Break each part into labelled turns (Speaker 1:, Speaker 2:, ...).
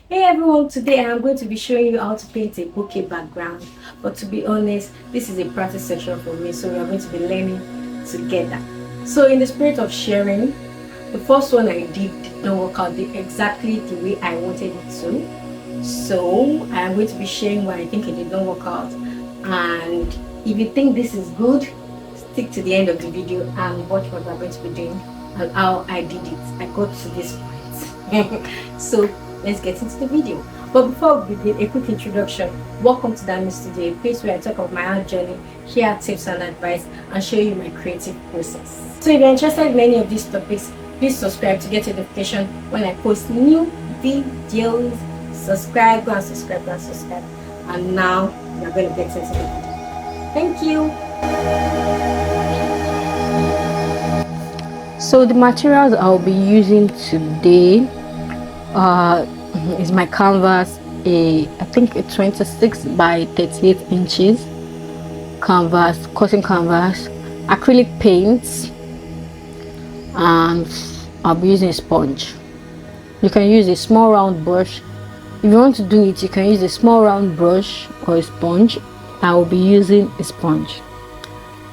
Speaker 1: Hey everyone, today I am going to be showing you how to paint a bouquet background. But to be honest, this is a practice section for me, so we are going to be learning together. So in the spirit of sharing, the first one I did not work out exactly the way I wanted it to. So I am going to be sharing why I think it did not work out. And if you think this is good, stick to the end of the video and watch what we're going to be doing and how I did it. I got to this point. So let's get into the video. But before we begin, a quick introduction. Welcome to Dami Studio, a place where I talk of my art journey, share tips and advice, and show you my creative process. So if you're interested in any of these topics, please subscribe to get a notification when I post new videos. Subscribe, go and subscribe, go and subscribe. And now we're going to get into the video. Thank you. So the materials I'll be using today is my canvas, I think a 26 by 38 inches canvas, cotton canvas, acrylic paints, and I'll be using a sponge. You can use a small round brush. If you want to do it, you can use a small round brush or a sponge. I will be using a sponge,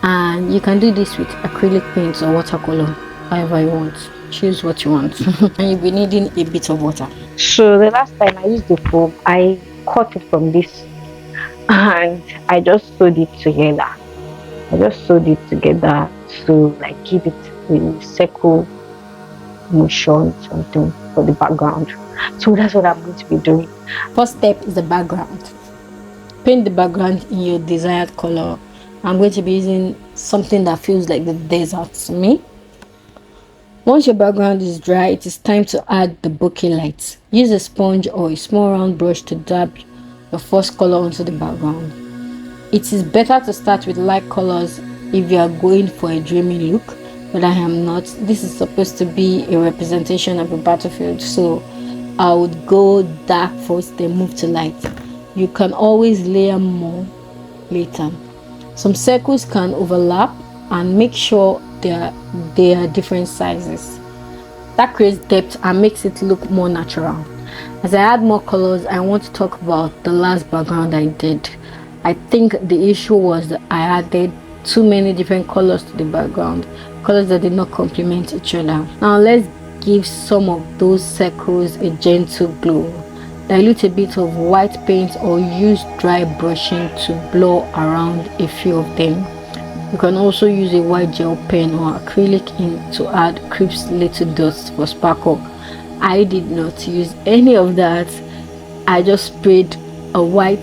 Speaker 1: and you can do this with acrylic paints or watercolor, however you want. Choose what you want. And you'll be needing a bit of water. So the last time I used the foam, I cut it from this and I just sewed it together. To like give it a circle motion, something for the background. So that's what I'm going to be doing. First step is the background. Paint the background in your desired color. I'm going to be using something that feels like the desert to me. Once your background is dry, it is time to add the bokeh lights. Use a sponge or a small round brush to dab your first color onto the background. It is better to start with light colors if you are going for a dreamy look, but I am not. This is supposed to be a representation of a battlefield, so I would go dark first, then move to light. You can always layer more later. Some circles can overlap, and make sure they are different sizes. That creates depth and makes it look more natural. As I add more colors, I want to talk about the last background I did. I think the issue was that I added too many different colors to the background, colors that did not complement each other. Now let's give some of those circles a gentle glow. Dilute a bit of white paint or use dry brushing to blow around a few of them. You can also use a white gel pen or acrylic ink to add crisp little dots for sparkle. I did not use any of that. I just sprayed a white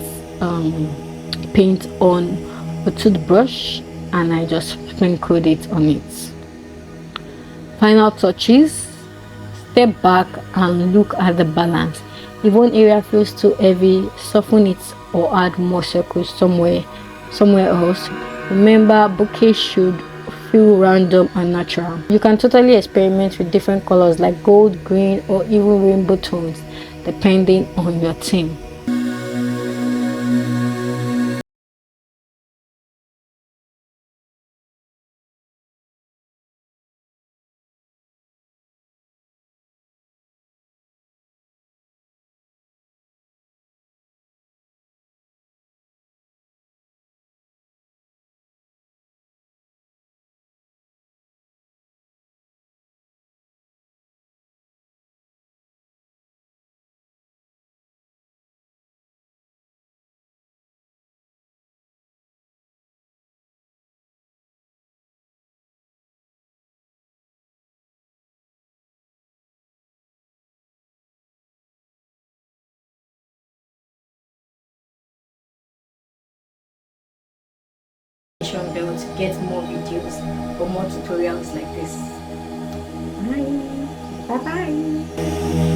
Speaker 1: paint on a toothbrush and I just sprinkled it on it. Final touches. Step back and look at the balance. If one area feels too heavy, soften it or add more circles somewhere else. Remember, bouquets should feel random and natural. You can totally experiment with different colors like gold, green, or even rainbow tones, depending on your theme. Bell to get more videos or more tutorials like this. Bye bye.